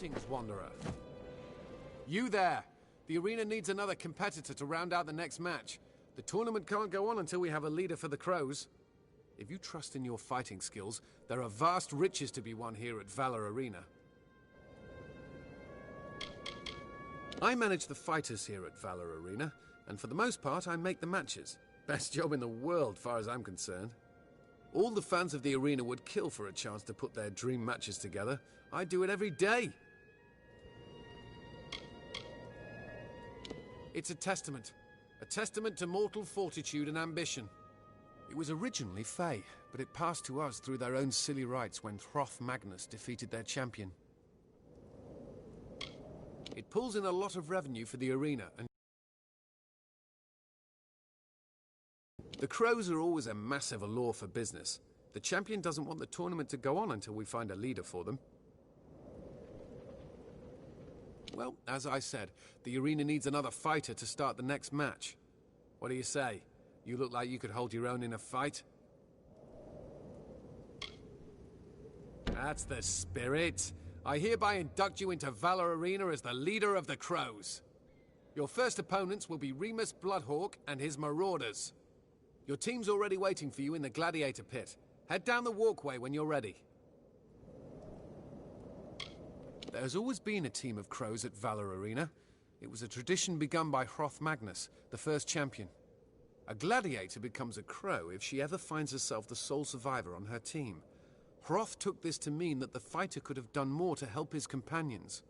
Greetings, Wanderer. You there! The arena needs another competitor to round out the next match. The tournament can't go on until we have a leader for the Crows. If you trust in your fighting skills, there are vast riches to be won here at Valor Arena. I manage the fighters here at Valor Arena, and for the most part I make the matches. Best job in the world, far as I'm concerned. All the fans of the arena would kill for a chance to put their dream matches together. I do it every day. It's a testament to mortal fortitude and ambition. It was originally Fae, but it passed to us through their own silly rites when Hroth Magnus defeated their champion. It pulls in a lot of revenue for the arena, and the Crows are always a massive allure for business. The champion doesn't want the tournament to go on until we find a leader for them. Well, as I said, the arena needs another fighter to start the next match. What do you say? You look like you could hold your own in a fight. That's the spirit. I hereby induct you into Valor Arena as the leader of the Crows. Your first opponents will be Remus Bloodhawk and his Marauders. Your team's already waiting for you in the Gladiator Pit. Head down the walkway when you're ready. There's always been a team of Crows at Valor Arena. It was a tradition begun by Hroth Magnus, the first champion. A gladiator becomes a Crow if she ever finds herself the sole survivor on her team. Hroth took this to mean that the fighter could have done more to help his companions.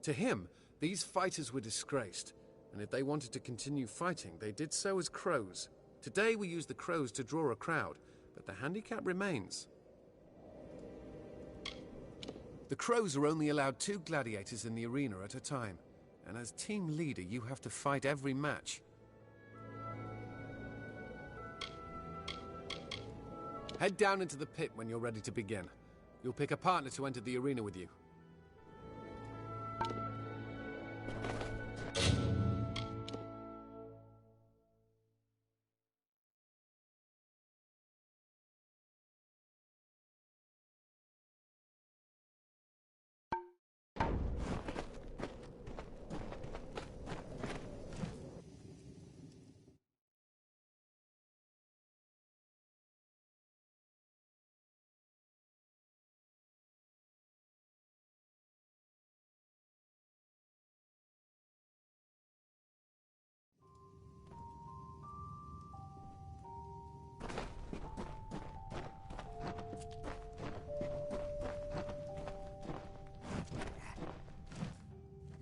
To him, these fighters were disgraced, and if they wanted to continue fighting, they did so as Crows. Today we use the Crows to draw a crowd, but the handicap remains. The Crows are only allowed 2 gladiators in the arena at a time, and as team leader you have to fight every match. Head down into the pit when you're ready to begin. You'll pick a partner to enter the arena with you.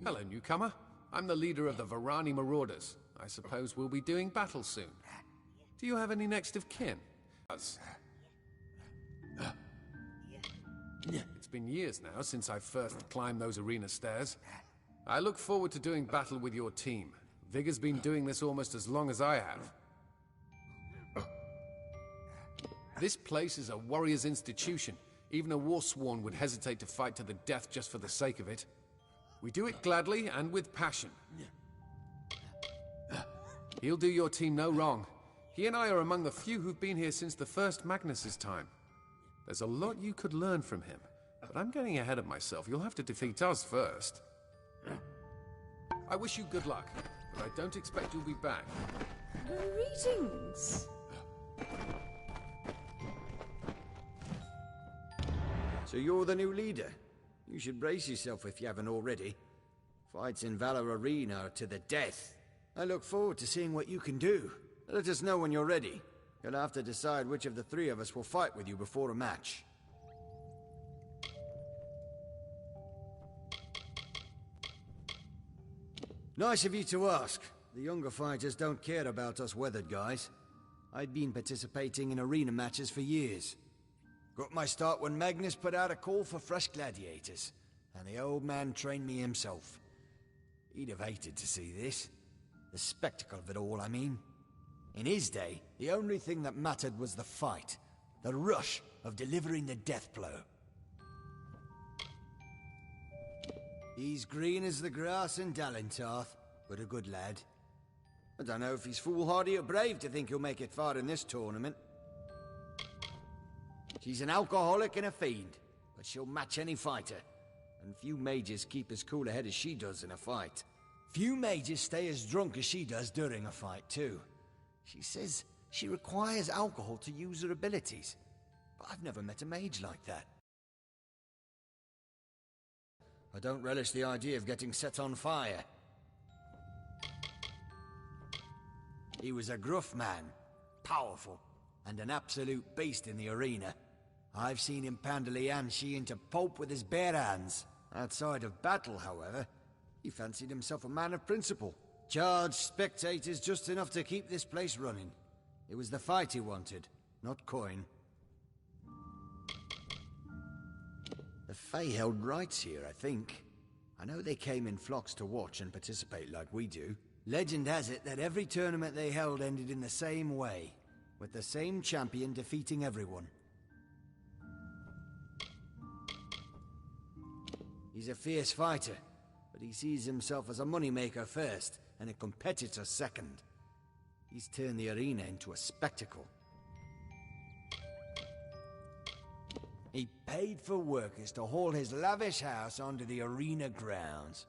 Hello, newcomer. I'm the leader of the Varani Marauders. I suppose we'll be doing battle soon. Do you have any next of kin? It's been years now since I first climbed those arena stairs. I look forward to doing battle with your team. Vigor's been doing this almost as long as I have. This place is a warrior's institution. Even a warsworn would hesitate to fight to the death just for the sake of it. We do it gladly and with passion. He'll do your team no wrong. He and I are among the few who've been here since the first Magnus's time. There's a lot you could learn from him, but I'm getting ahead of myself. You'll have to defeat us first. I wish you good luck, but I don't expect you'll be back. Greetings. So you're the new leader? You should brace yourself if you haven't already. Fights in Valor Arena are to the death. I look forward to seeing what you can do. Let us know when you're ready. You'll have to decide which of the 3 of us will fight with you before a match. Nice of you to ask. The younger fighters don't care about us weathered guys. I've been participating in arena matches for years. Got my start when Magnus put out a call for fresh gladiators, and the old man trained me himself. He'd have hated to see this. The spectacle of it all, I mean. In his day, the only thing that mattered was the fight, the rush of delivering the death blow. He's green as the grass in Dalintarth, but a good lad. I don't know if he's foolhardy or brave to think he'll make it far in this tournament. She's an alcoholic and a fiend, but she'll match any fighter. and few mages keep as cool a head as she does in a fight. Few mages stay as drunk as she does during a fight, too. She says she requires alcohol to use her abilities, but I've never met a mage like that. I don't relish the idea of getting set on fire. He was a gruff man, powerful, and an absolute beast in the arena. I've seen him pound a Lianxi into pulp with his bare hands. Outside of battle, however, he fancied himself a man of principle. Charged spectators just enough to keep this place running. It was the fight he wanted, not coin. The Fae held rights here, I think. I know they came in flocks to watch and participate like we do. Legend has it that every tournament they held ended in the same way, with the same champion defeating everyone. He's a fierce fighter, but he sees himself as a moneymaker first and a competitor second. He's turned the arena into a spectacle. He paid for workers to haul his lavish house onto the arena grounds.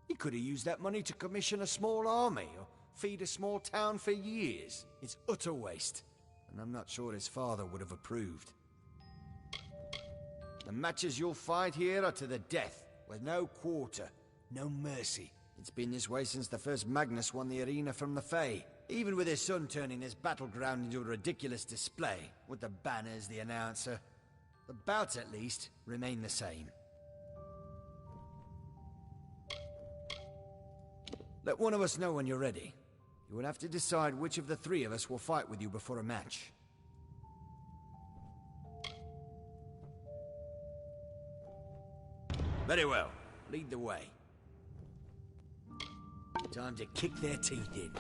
He could have used that money to commission a small army or feed a small town for years. It's utter waste, and I'm not sure his father would have approved. The matches you'll fight here are to the death, with no quarter, no mercy. It's been this way since the first Magnus won the arena from the Fae, even with his son turning his battleground into a ridiculous display, with the banners, the announcer. The bouts, at least, remain the same. Let one of us know when you're ready. You will have to decide which of the three of us will fight with you before a match. Very well. Lead the way. Time to kick their teeth in.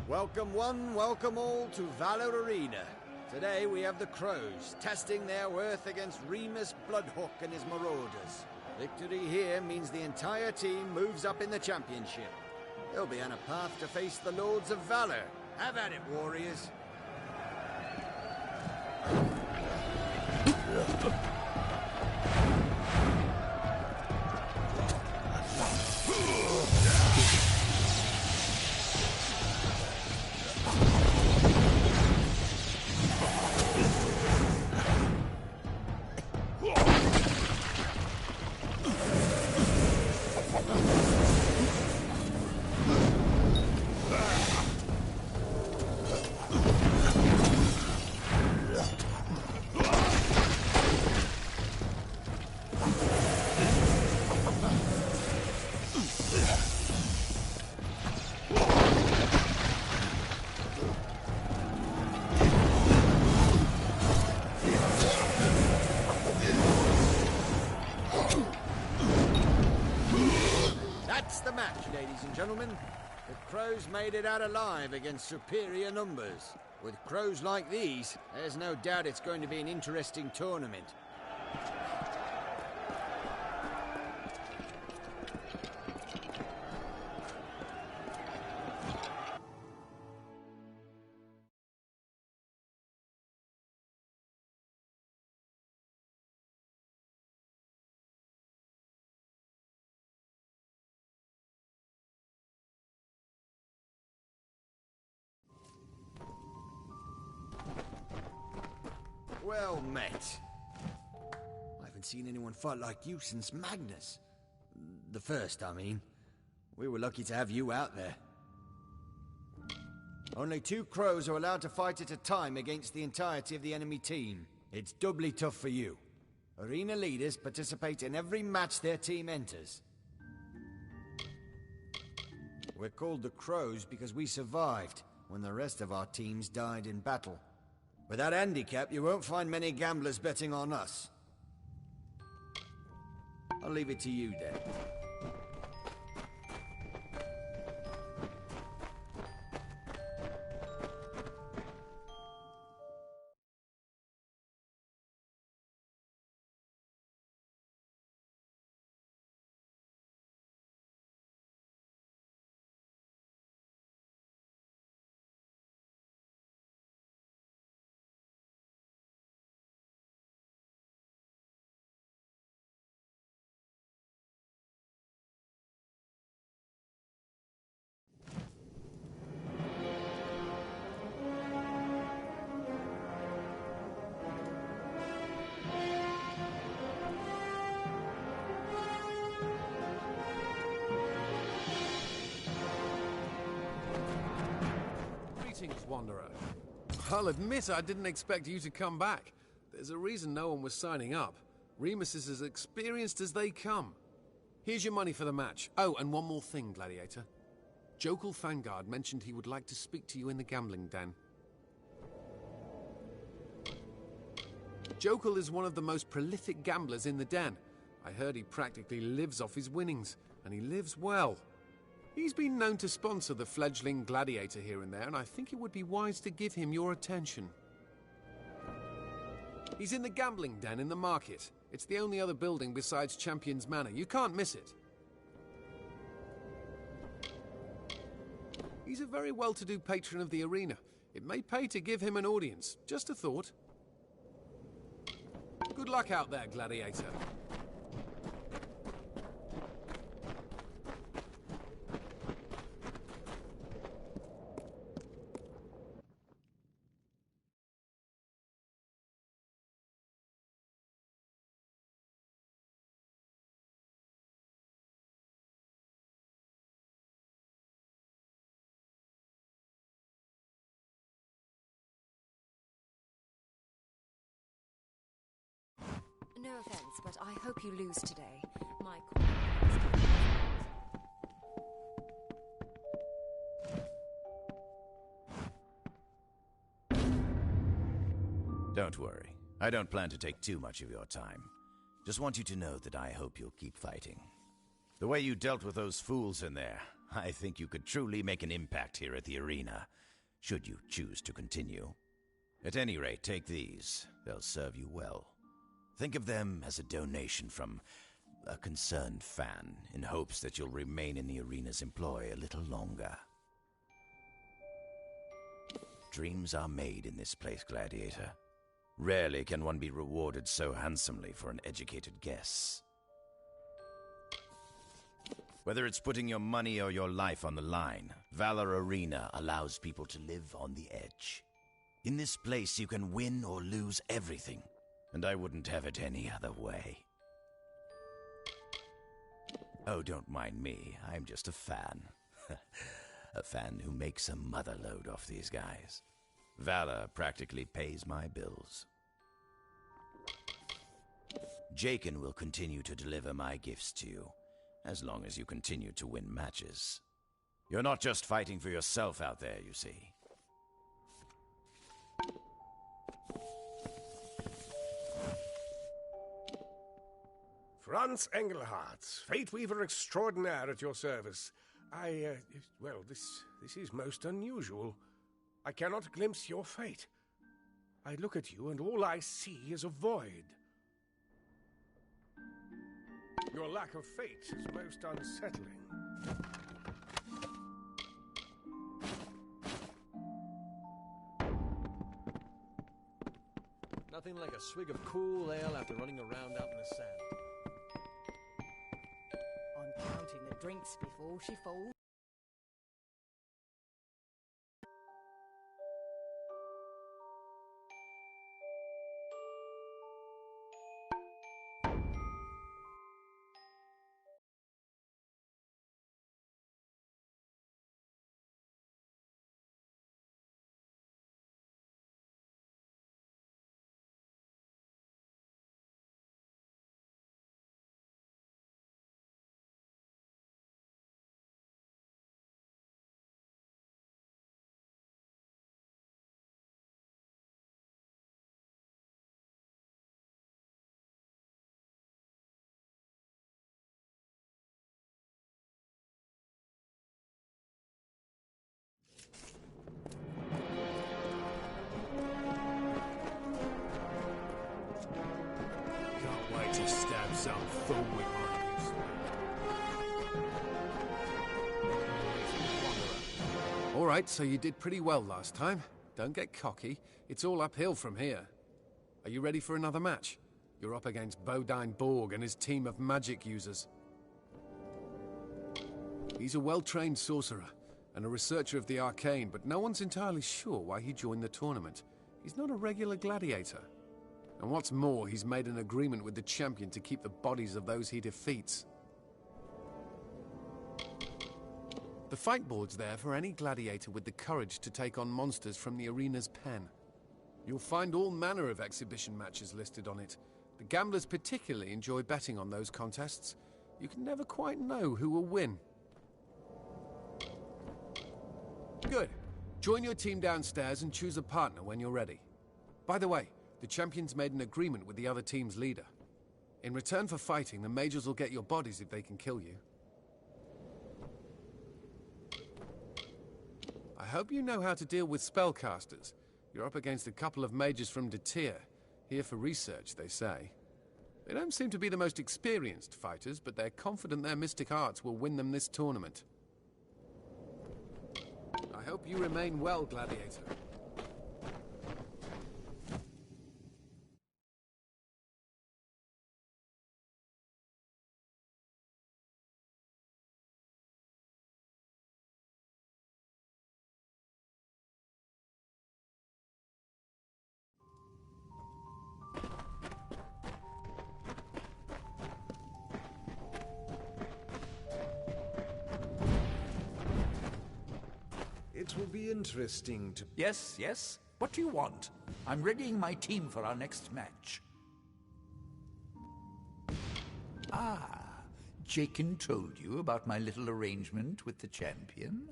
Welcome one, welcome all to Valor Arena. Today we have the Crows, testing their worth against Remus Bloodhawk and his Marauders. Victory here means the entire team moves up in the championship. They'll be on a path to face the Lords of Valor. Have at it, warriors. Ladies and gentlemen, the Crows made it out alive against superior numbers. With crows like these, there's no doubt it's going to be an interesting tournament. Well met. I haven't seen anyone fight like you since Magnus. The first, I mean. We were lucky to have you out there. Only 2 crows are allowed to fight at a time against the entirety of the enemy team. It's doubly tough for you. Arena leaders participate in every match their team enters. We're called the Crows because we survived, when the rest of our teams died in battle. With that handicap, you won't find many gamblers betting on us. I'll leave it to you, then. Greetings, Wanderer. I'll admit I didn't expect you to come back. There's a reason no one was signing up. Remus is as experienced as they come. Here's your money for the match. Oh, and one more thing, Gladiator. Jokal Fangard mentioned he would like to speak to you in the gambling den. Jokal is one of the most prolific gamblers in the den. I heard he practically lives off his winnings, and he lives well. He's been known to sponsor the fledgling Gladiator here and there, and I think it would be wise to give him your attention. He's in the gambling den in the market. It's the only other building besides Champion's Manor. You can't miss it. He's a very well-to-do patron of the arena. It may pay to give him an audience. Just a thought. Good luck out there, Gladiator. No offense, but I hope you lose today. My Don't worry. I don't plan to take too much of your time. Just want you to know that I hope you'll keep fighting. The way you dealt with those fools in there, I think you could truly make an impact here at the arena, should you choose to continue. At any rate, take these. They'll serve you well. Think of them as a donation from a concerned fan, in hopes that you'll remain in the arena's employ a little longer. Dreams are made in this place, Gladiator. Rarely can one be rewarded so handsomely for an educated guess. Whether it's putting your money or your life on the line, Valor Arena allows people to live on the edge. In this place, you can win or lose everything. And I wouldn't have it any other way. Oh, don't mind me. I'm just a fan. A fan who makes a motherload off these guys. Valor practically pays my bills. Jaken will continue to deliver my gifts to you, as long as you continue to win matches. You're not just fighting for yourself out there, you see. Franz Engelhardt, Fate Weaver extraordinaire at your service. Well, this is most unusual. I cannot glimpse your fate. I look at you and all I see is a void. Your lack of fate is most unsettling. Nothing like a swig of cool ale after running around out in the sand. I'm counting the drinks before she falls. to stab some fool with my use. All right, so you did pretty well last time. Don't get cocky. It's all uphill from here. Are you ready for another match? You're up against Bodine Borg and his team of magic users. He's a well-trained sorcerer and a researcher of the arcane, but no one's entirely sure why he joined the tournament. He's not a regular gladiator. And what's more, he's made an agreement with the champion to keep the bodies of those he defeats. The fight board's there for any gladiator with the courage to take on monsters from the arena's pen. You'll find all manner of exhibition matches listed on it. The gamblers particularly enjoy betting on those contests. You can never quite know who will win. Good. Join your team downstairs and choose a partner when you're ready. By the way, the champion's made an agreement with the other team's leader. In return for fighting, the mages will get your bodies if they can kill you. I hope you know how to deal with spellcasters. You're up against a couple of mages from Detir, here for research, they say. They don't seem to be the most experienced fighters, but they're confident their mystic arts will win them this tournament. I hope you remain well, Gladiator. It will be interesting to... Yes, yes. What do you want? I'm readying my team for our next match. Ah, Jakin told you about my little arrangement with the champion?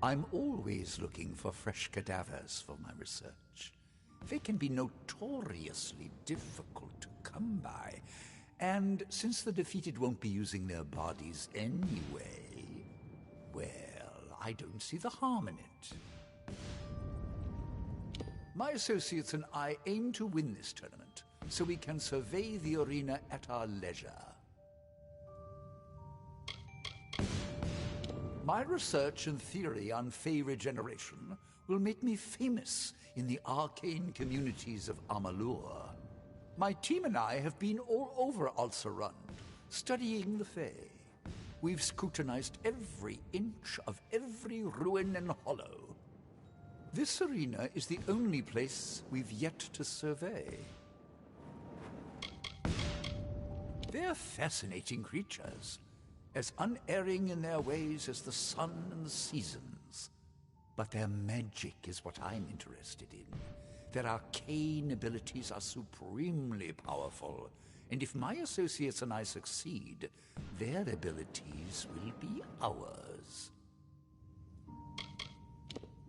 I'm always looking for fresh cadavers for my research. They can be notoriously difficult to come by. And since the defeated won't be using their bodies anyway, well, I don't see the harm in it. My associates and I aim to win this tournament, so we can survey the arena at our leisure. My research and theory on Fey regeneration will make me famous in the arcane communities of Amalur. My team and I have been all over Alcerund, studying the Fey. We've scrutinized every inch of every ruin and hollow. This arena is the only place we've yet to survey. They're fascinating creatures, as unerring in their ways as the sun and the seasons. But their magic is what I'm interested in. Their arcane abilities are supremely powerful, and if my associates and I succeed, their abilities will be ours.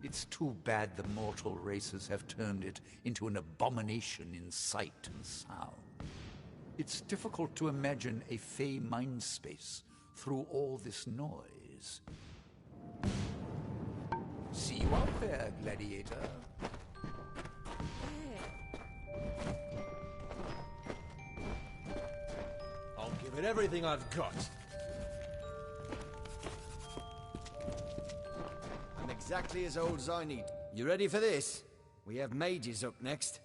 It's too bad the mortal races have turned it into an abomination in sight and sound. It's difficult to imagine a Fey mind space through all this noise. See you out there, Gladiator. I'll give it everything I've got. I'm exactly as old as I need. You ready for this? We have mages up next.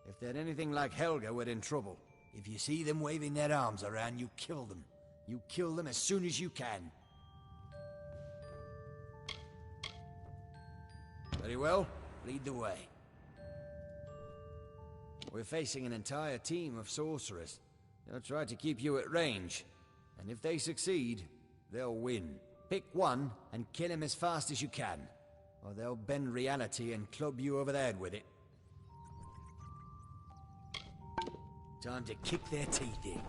If they're anything like Helga, we're in trouble. If you see them waving their arms around, you kill them. You kill them as soon as you can. Very well, lead the way. We're facing an entire team of sorcerers. They'll try to keep you at range, and if they succeed, they'll win. Pick one and kill him as fast as you can, or they'll bend reality and club you over the head with it. Time to kick their teeth in.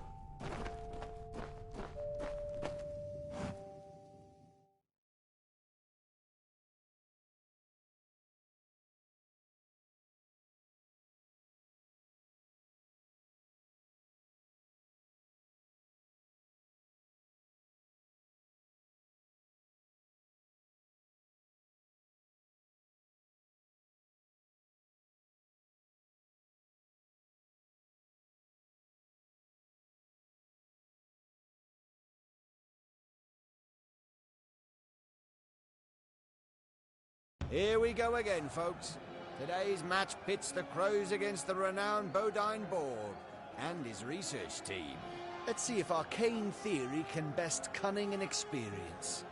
Here we go again, folks. Today's match pits the Crows against the renowned Bodine Borg and his research team. Let's see if arcane theory can best cunning and experience.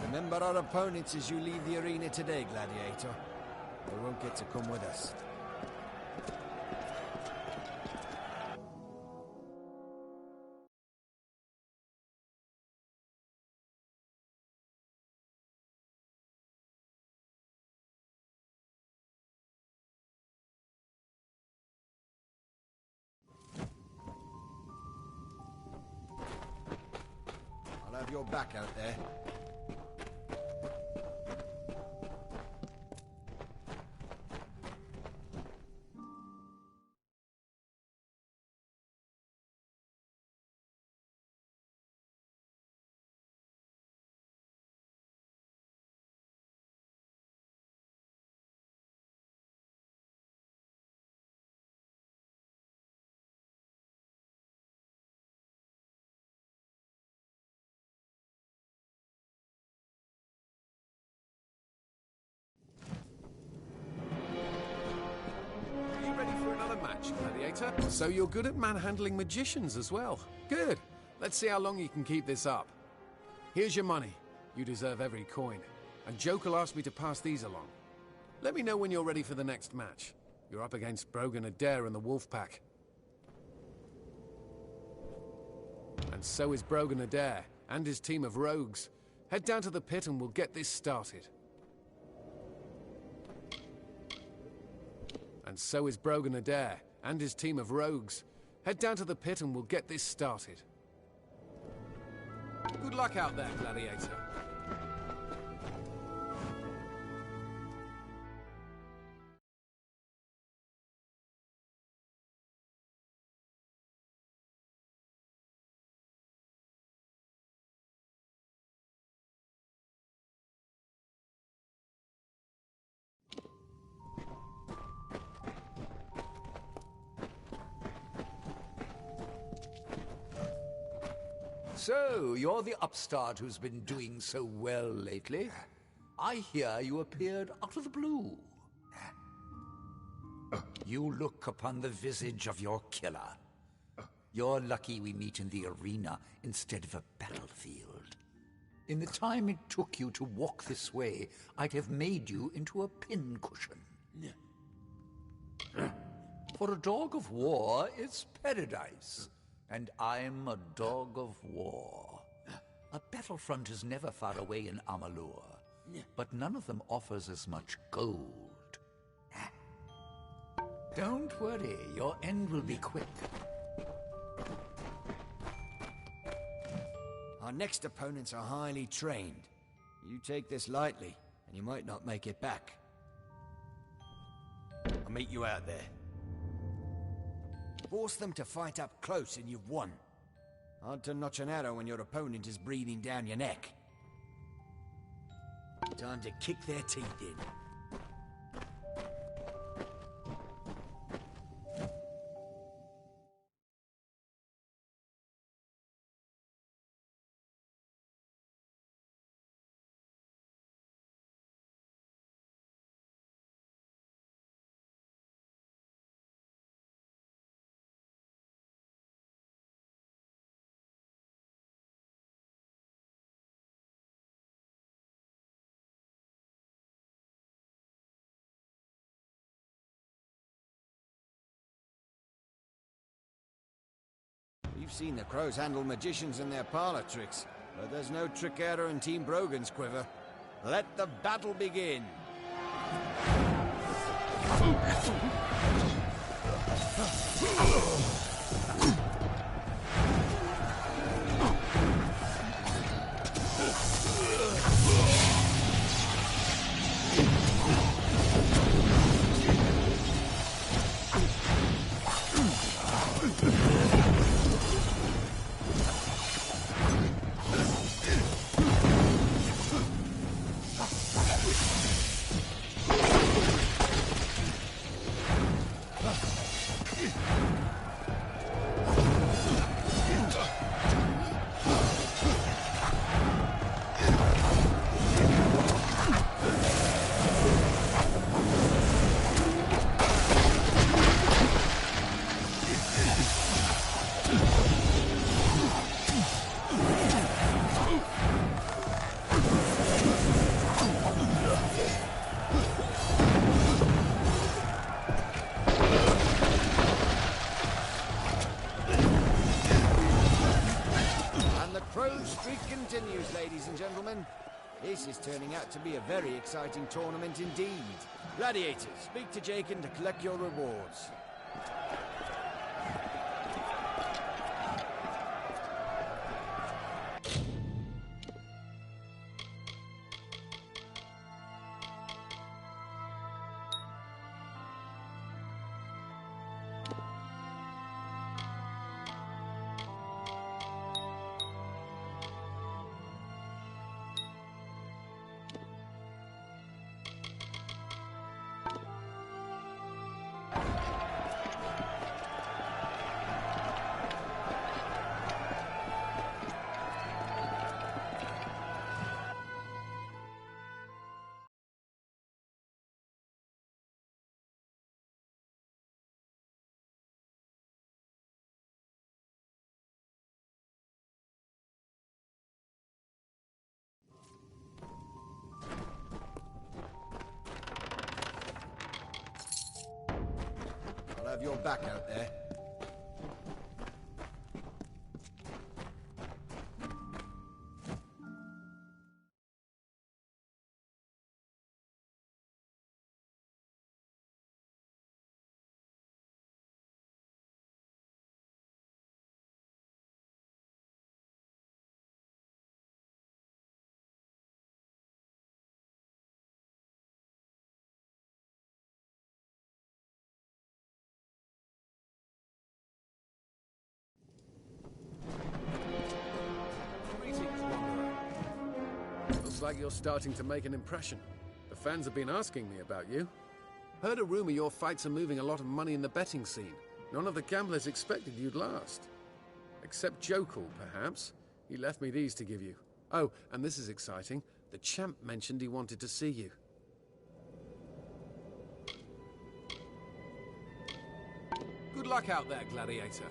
Remember our opponents as you leave the arena today, Gladiator. They won't get to come with us. I'll have your back out there. Gladiator. So you're good at manhandling magicians as well. Good. Let's see how long you can keep this up. Here's your money. You deserve every coin. And Joker asked me to pass these along. Let me know when you're ready for the next match. You're up against Brogan Adair and the Wolfpack. And so is Brogan Adair and his team of rogues. Head down to the pit and we'll get this started. And so is Brogan Adair and his team of rogues. Head down to the pit and we'll get this started. Good luck out there, Gladiator. So, you're the upstart who's been doing so well lately. I hear you appeared out of the blue. You look upon the visage of your killer. You're lucky we meet in the arena instead of a battlefield. In the time it took you to walk this way, I'd have made you into a pincushion. For a dog of war, it's paradise. And I'm a dog of war. A battlefront is never far away in Amalur, but none of them offers as much gold. Don't worry, your end will be quick. Our next opponents are highly trained. You take this lightly, and you might not make it back. I'll meet you out there. Force them to fight up close and you've won. Hard to notch an arrow when your opponent is breathing down your neck. Time to kick their teeth in. We've seen the Crows handle magicians and their parlor tricks, but there's no trick arrow in Team Brogan's quiver. Let the battle begin. Continues, ladies and gentlemen. This is turning out to be a very exciting tournament indeed. Gladiators, speak to Jakin to collect your rewards. I'll have your back out there. Looks like you're starting to make an impression. The fans have been asking me about you. Heard a rumor your fights are moving a lot of money in the betting scene. None of the gamblers expected you'd last. Except Jokul, perhaps. He left me these to give you. Oh, and this is exciting. The champ mentioned he wanted to see you. Good luck out there, Gladiator.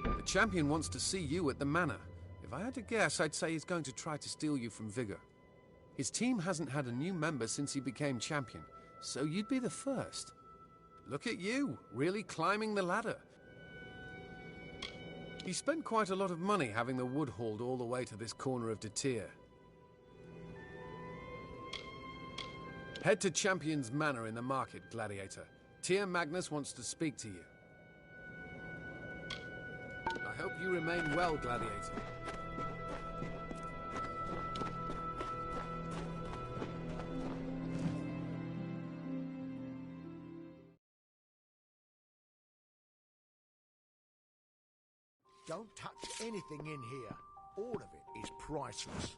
The champion wants to see you at the manor. If I had to guess, I'd say he's going to try to steal you from Vigor. His team hasn't had a new member since he became champion, so you'd be the first. Look at you, really climbing the ladder. He spent quite a lot of money having the wood hauled all the way to this corner of Detir. Head to Champion's Manor in the market, Gladiator. Tyr Magnus wants to speak to you. I hope you remain well, Gladiator. Don't touch anything in here. All of it is priceless.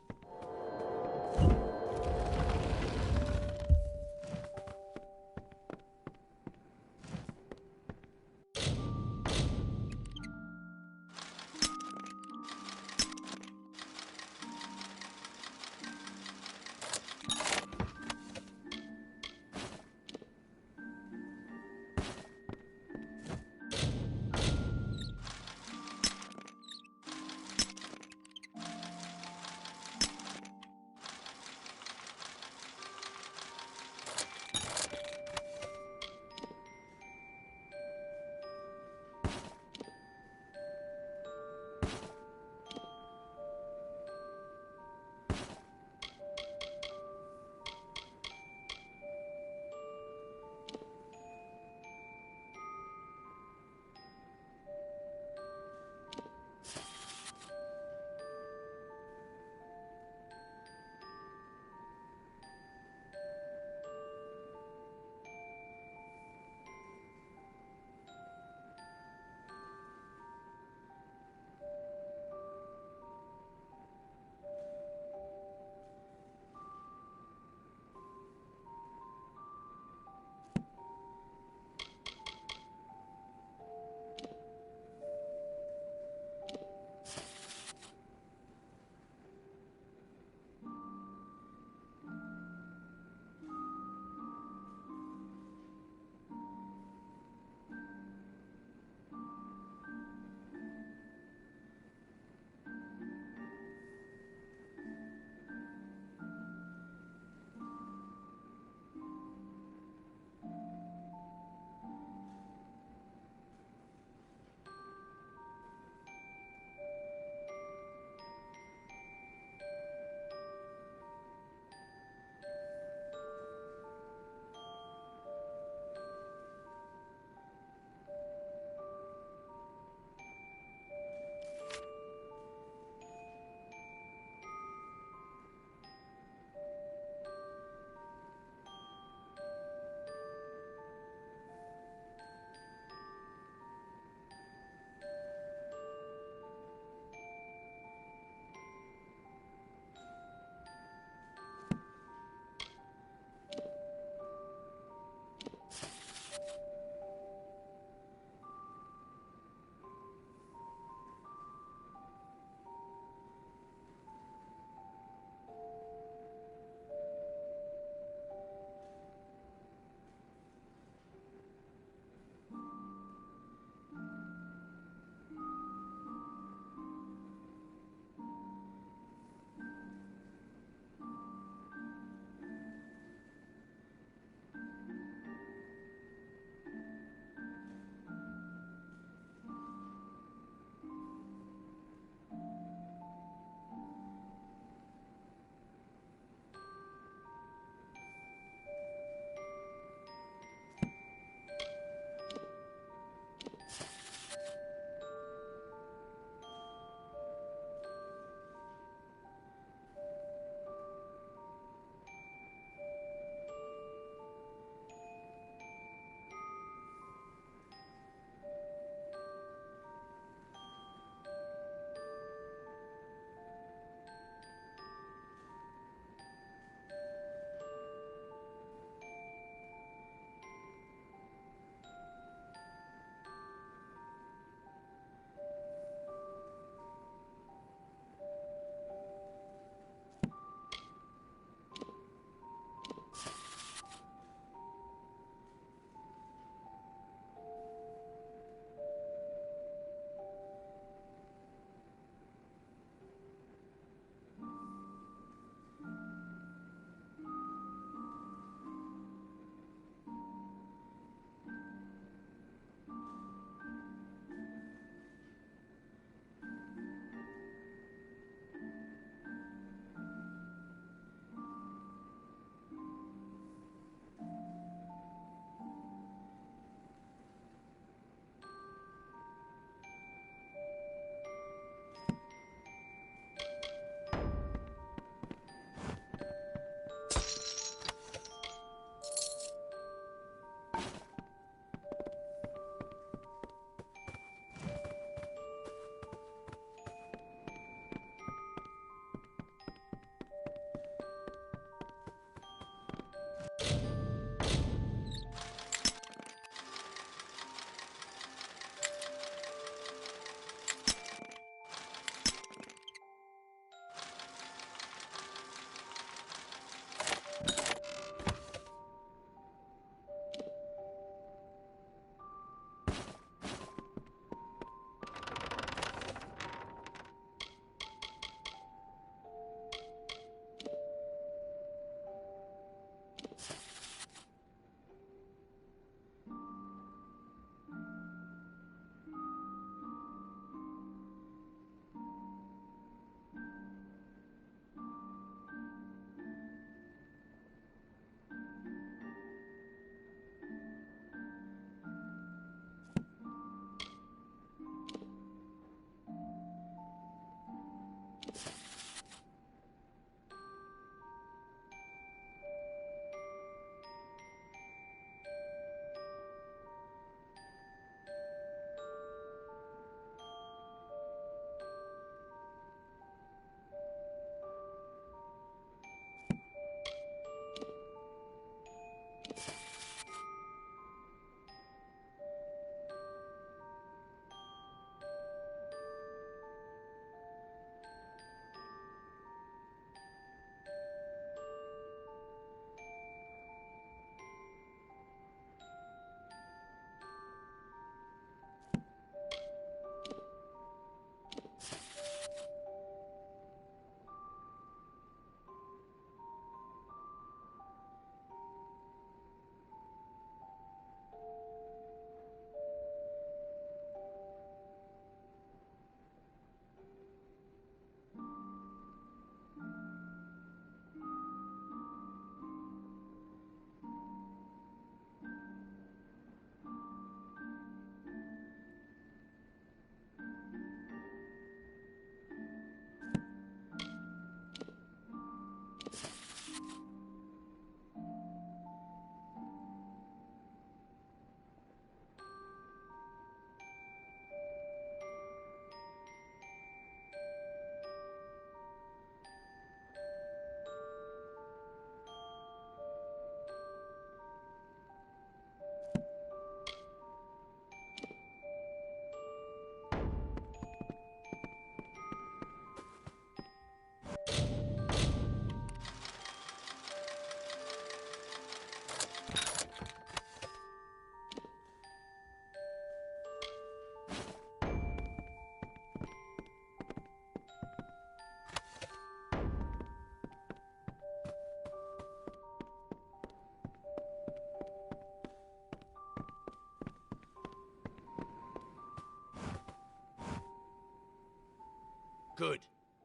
Good.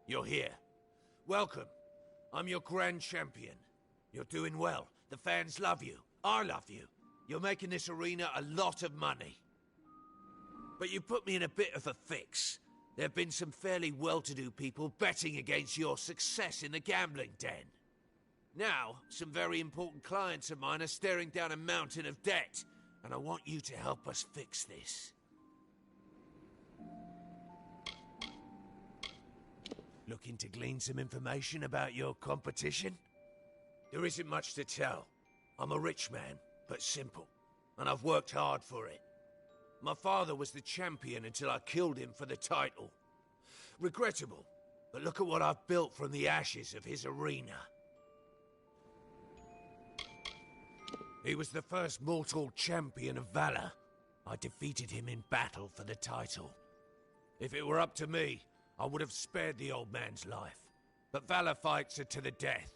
You're here. Welcome. I'm your Grand Champion. You're doing well. The fans love you. I love you. You're making this arena a lot of money. But you put me in a bit of a fix. There have been some fairly well-to-do people betting against your success in the gambling den. Now, some very important clients of mine are staring down a mountain of debt, and I want you to help us fix this. Looking to glean some information about your competition? There isn't much to tell. I'm a rich man, but simple, and I've worked hard for it. My father was the champion until I killed him for the title. Regrettable, but look at what I've built from the ashes of his arena. He was the first mortal champion of Valor. I defeated him in battle for the title. If it were up to me, I would have spared the old man's life. But Valor fights are to the death,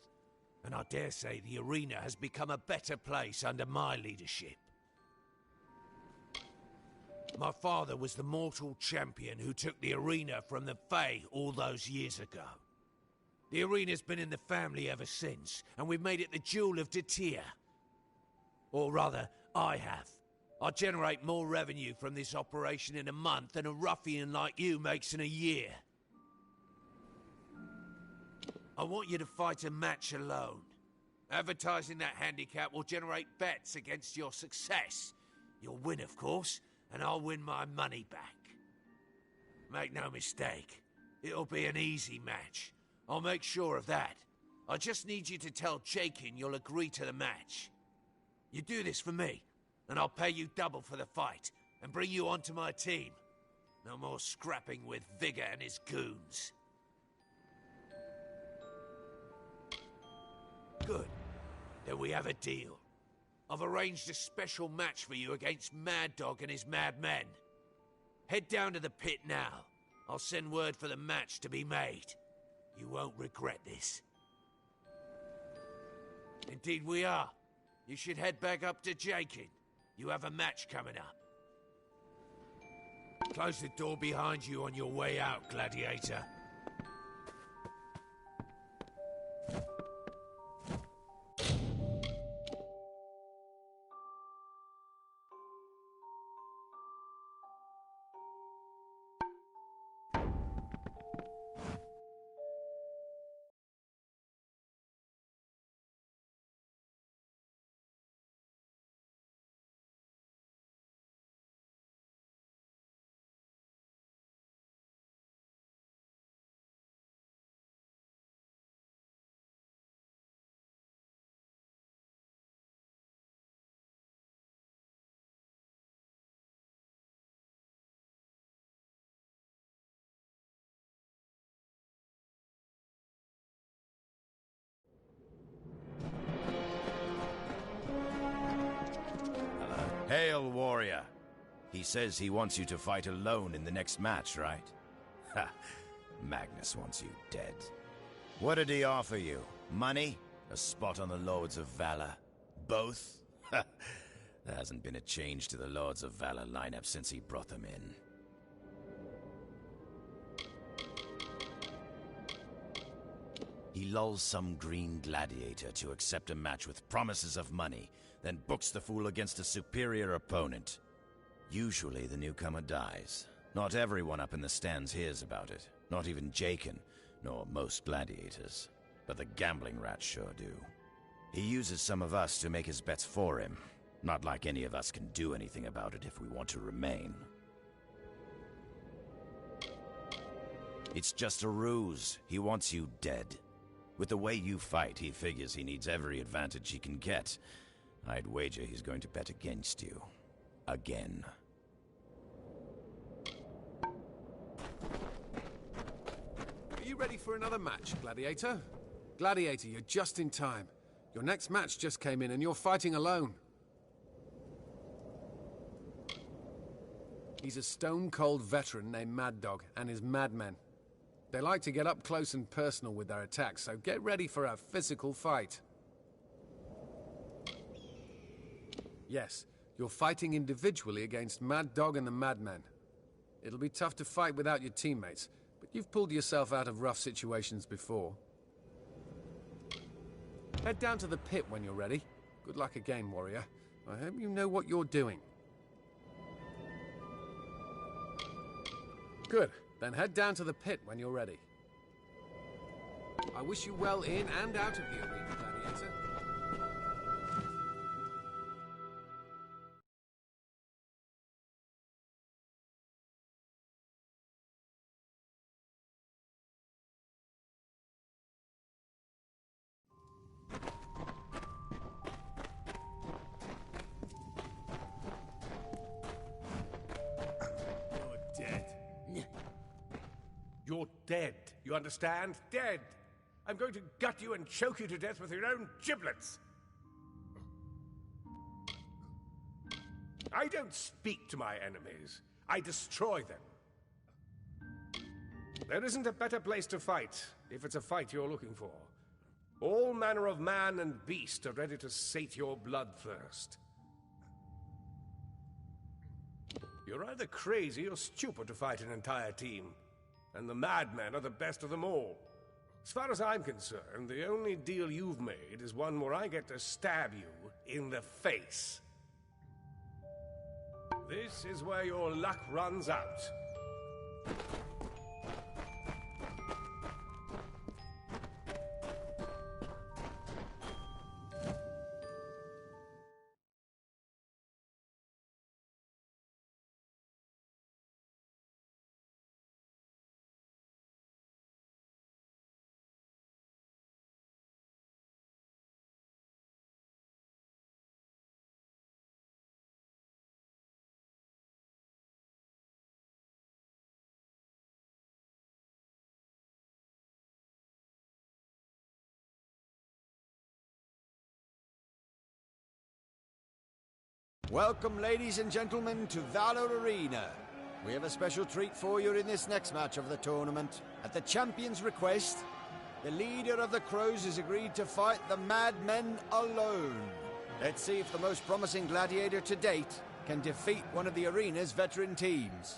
and I dare say the arena has become a better place under my leadership. My father was the mortal champion who took the arena from the Fae all those years ago. The arena's been in the family ever since, and we've made it the Jewel of Datir. Or rather, I have. I generate more revenue from this operation in a month than a ruffian like you makes in a year. I want you to fight a match alone. Advertising that handicap will generate bets against your success. You'll win, of course, and I'll win my money back. Make no mistake, it'll be an easy match. I'll make sure of that. I just need you to tell Jakin you'll agree to the match. You do this for me, and I'll pay you double for the fight, and bring you onto my team. No more scrapping with Vigor and his goons. Good. Then we have a deal. I've arranged a special match for you against Mad Dog and his mad men. Head down to the pit now. I'll send word for the match to be made. You won't regret this. Indeed we are. You should head back up to Jakin. You have a match coming up. Close the door behind you on your way out, Gladiator. Hail, warrior. He says he wants you to fight alone in the next match, right? Ha! Magnus wants you dead. What did he offer you? Money? A spot on the Lords of Valor? Both? Ha! There hasn't been a change to the Lords of Valor lineup since he brought them in. He lulls some green gladiator to accept a match with promises of money, then books the fool against a superior opponent. Usually the newcomer dies. Not everyone up in the stands hears about it. Not even Jakin, nor most gladiators. But the gambling rats sure do. He uses some of us to make his bets for him. Not like any of us can do anything about it if we want to remain. It's just a ruse. He wants you dead. With the way you fight, he figures he needs every advantage he can get. I'd wager he's going to bet against you. Again. Are you ready for another match, Gladiator? Gladiator, you're just in time. Your next match just came in and you're fighting alone. He's a stone-cold veteran named Mad Dog and his madmen. They like to get up close and personal with their attacks, so get ready for a physical fight. Yes, you're fighting individually against Mad Dog and the Madmen. It'll be tough to fight without your teammates, but but you've pulled yourself out of rough situations before. Head down to the pit when you're ready. Good luck again, warrior. I hope you know what you're doing. Good. Then head down to the pit when you're ready. I wish you well in and out of the arena, gladiator. You're dead. You understand? Dead. I'm going to gut you and choke you to death with your own giblets. I don't speak to my enemies. I destroy them. There isn't a better place to fight, if it's a fight you're looking for. All manner of man and beast are ready to sate your bloodthirst. You're either crazy or stupid to fight an entire team. And the madmen are the best of them all. As far as I'm concerned, the only deal you've made is one where I get to stab you in the face. This is where your luck runs out. Welcome, ladies and gentlemen, to Valor Arena. We have a special treat for you in this next match of the tournament. At the champion's request, the leader of the Crows has agreed to fight the Madmen alone. Let's see if the most promising gladiator to date can defeat one of the arena's veteran teams.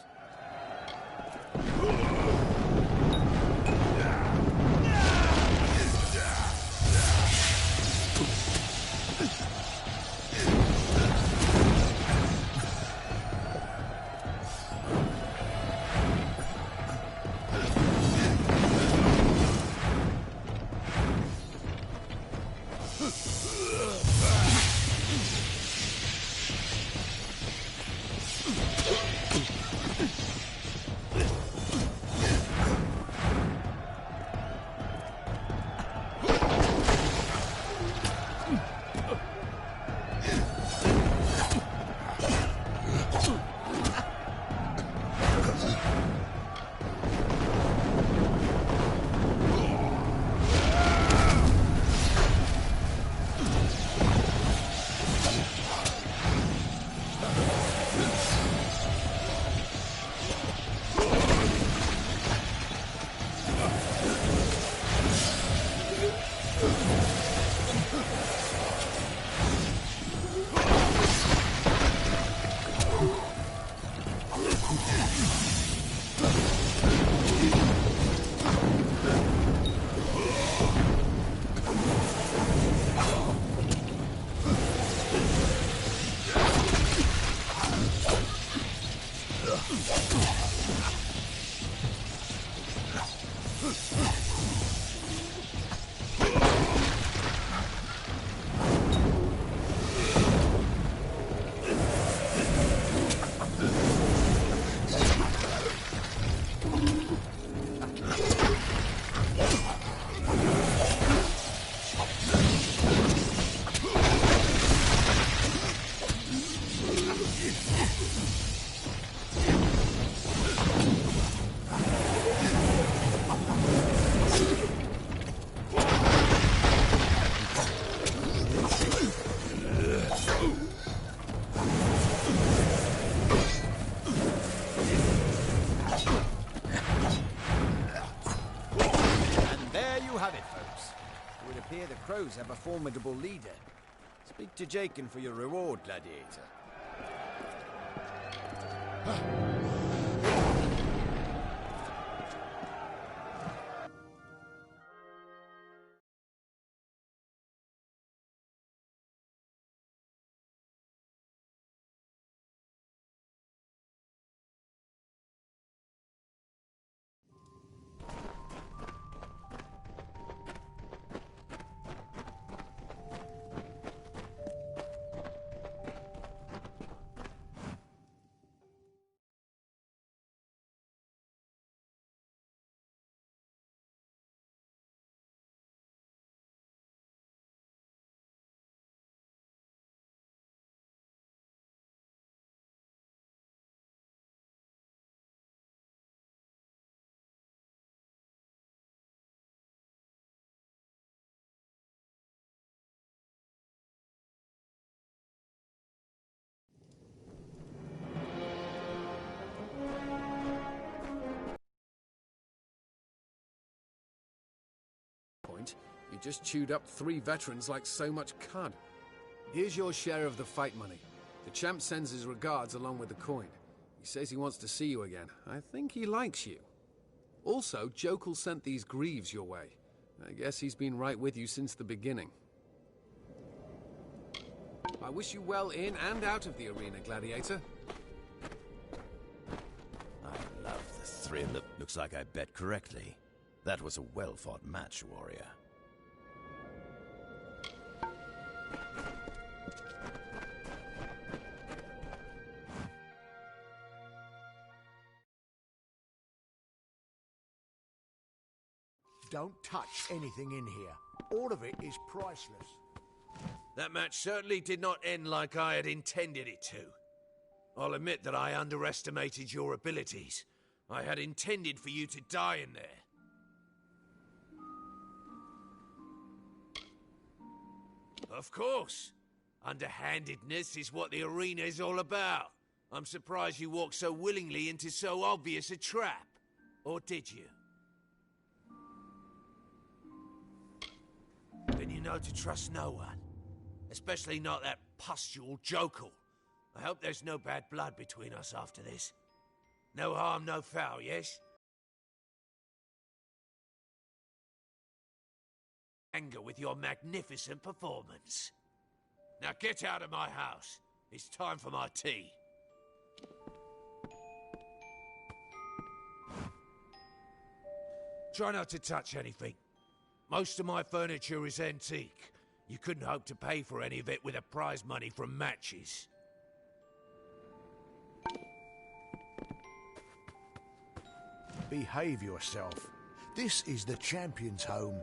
The Crows have a formidable leader. Speak to Jakin for your reward, gladiator. You just chewed up 3 veterans like so much cud. Here's your share of the fight money. The champ sends his regards along with the coin. He says he wants to see you again. I think he likes you. Also, Jokul sent these Greaves your way. I guess he's been right with you since the beginning. I wish you well in and out of the arena, Gladiator. I love the thrill. Looks like I bet correctly. That was a well-fought match, warrior. Don't touch anything in here. All of it is priceless. That match certainly did not end like I had intended it to. I'll admit that I underestimated your abilities. I had intended for you to die in there. Of course. Underhandedness is what the arena is all about. I'm surprised you walked so willingly into so obvious a trap. Or did you? Then you know to trust no one. Especially not that pustule Jokul. I hope there's no bad blood between us after this. No harm, no foul, yes? Anger with your magnificent performance. Now get out of my house. It's time for my tea. Try not to touch anything. Most of my furniture is antique. You couldn't hope to pay for any of it with the prize money from matches. Behave yourself. This is the champion's home.